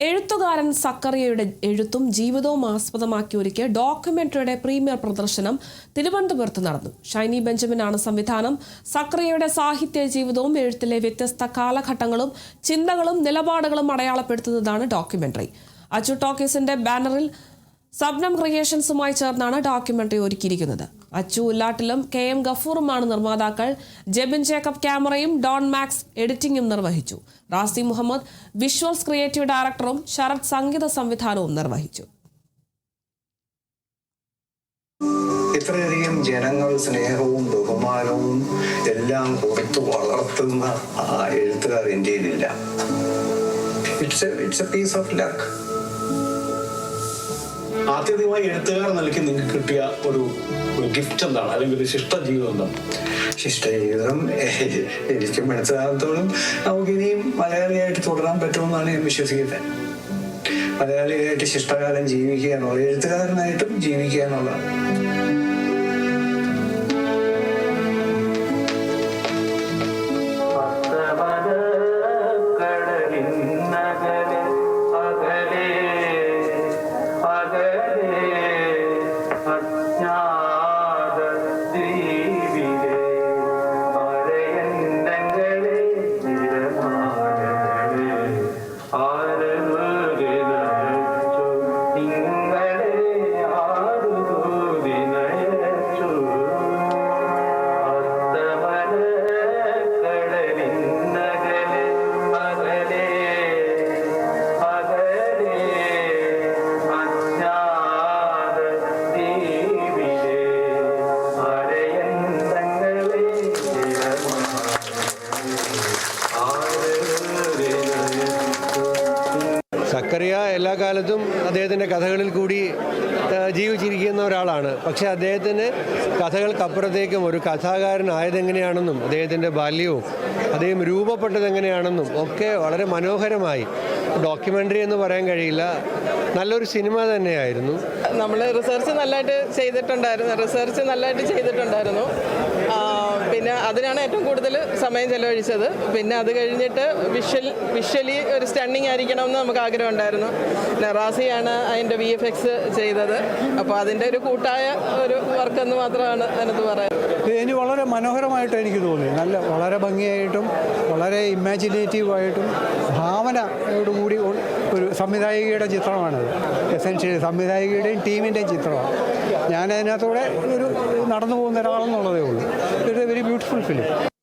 എഴുത്തുകാരൻ സക്കറിയയുടെ എഴുത്തും ജീവിതവും ആസ്പദമാക്കി ഒരുക്കിയ ഡോക്യുമെന്ററിയുടെ പ്രീമിയർ പ്രദർശനം തിരുവനന്തപുരത്ത് നടന്നു. ഷൈനി ബെഞ്ചമിനാണ് സംവിധാനം. സക്കറിയയുടെ സാഹിത്യ ജീവിതവും എഴുത്തിലെ വ്യത്യസ്ത കാലഘട്ടങ്ങളും ചിന്തകളും നിലപാടുകളും അടയാളപ്പെടുത്തുന്നതാണ് ഡോക്യുമെന്ററി. അച്ചു ടോക്കീസിന്റെ ബാനറിൽ സബ്നം ക്രിയേഷൻസുമായി ചേർന്നാണ് ഡോക്യുമെന്ററി ഒരുക്കിയിരിക്കുന്നത്. അച്ചു ഉല്ലാട്ടിലും KM ഗഫൂറുമാണ് നിർമ്മാതാക്കൾ. ജെബിൻ ജേക്കബ് ക്യാമറയും ഡോൺ മാക്സ് എഡിറ്റിംഗും നിർവഹിച്ചു. റാസി മുഹമ്മദ് വിഷ്വൽസ് ക്രിയേറ്റീവ് ഡയറക്ടറും ശരത് സംഗീത സംവിധാനവും നിർവഹിച്ചു. ഇത്രയധികം ജനങ്ങൾ സ്നേഹവും ബഹുമാനവും എല്ലാം കൊടുത്തു വളർത്തുന്ന ആ എഴുത്തുകാർ ഇന്ത്യയിലില്ല. It's a piece of luck. ആദ്യമായി എഴുത്തുകാർ നൽകി നിങ്ങൾക്ക് കിട്ടിയ ഒരു ഗിഫ്റ്റ് എന്താണ്, അല്ലെങ്കിൽ ഒരു ശിഷ്ടജീവിതം എന്താണ്? ശിഷ്ടജീവിതം എനിക്ക് മനസ്സിലാകത്തോളം നമുക്കിനിയും മലയാളിയായിട്ട് തുടരാൻ പറ്റുമെന്നാണ് ഞാൻ വിശ്വസിക്കുന്നത്. മലയാളിയായിട്ട് ശിഷ്ടകാലം ജീവിക്കുക എന്നുള്ള, എഴുത്തുകാരനായിട്ടും ജീവിക്കുക എന്നുള്ളതാണ്. സക്കറിയ എല്ലാ കാലത്തും അദ്ദേഹത്തിൻ്റെ കഥകളിൽ കൂടി ജീവിച്ചിരിക്കുന്ന ഒരാളാണ്. പക്ഷേ അദ്ദേഹത്തിന് കഥകൾക്കപ്പുറത്തേക്കും ഒരു കഥാകാരനായതെങ്ങനെയാണെന്നും അദ്ദേഹത്തിൻ്റെ ബാല്യവും അദ്ദേഹം രൂപപ്പെട്ടത് എങ്ങനെയാണെന്നും ഒക്കെ വളരെ മനോഹരമായി, ഡോക്യുമെൻ്ററി എന്ന് പറയാൻ കഴിയില്ല, നല്ലൊരു സിനിമ തന്നെയായിരുന്നു. നമ്മൾ റിസർച്ച് നല്ലതായിട്ട് ചെയ്തിട്ടുണ്ടായിരുന്നു. പിന്നെ അതിനാണ് ഏറ്റവും കൂടുതൽ സമയം ചെലവഴിച്ചത്. പിന്നെ അത് കഴിഞ്ഞിട്ട് വിഷ്വലി ഒരു സ്റ്റണ്ണിങ് ആയിരിക്കണമെന്ന് നമുക്ക് ആഗ്രഹം ഉണ്ടായിരുന്നു. റാസിയാണ് അതിൻ്റെ VFX ചെയ്തത്. അപ്പോൾ അതിൻ്റെ ഒരു കൂട്ടായ ഒരു വർക്കെന്ന് മാത്രമാണ് അതിനകത്ത് പറയാൻ. ഇതിന് വളരെ മനോഹരമായിട്ട് എനിക്ക് തോന്നി. വളരെ ഭംഗിയായിട്ടും വളരെ ഇമാജിനേറ്റീവായിട്ടും ഭാവനയോടുകൂടി ഒരു സംവിധായികയുടെ ചിത്രമാണത്. എസെൻഷ്യലി സംവിധായികയുടെയും ടീമിൻ്റെയും ചിത്രമാണ്. ഞാനതിനകത്തൂടെ ഒരു നടന്നു പോകുന്ന ഒരാളെന്നുള്ളതേ ഉള്ളൂ. It's A very beautiful film.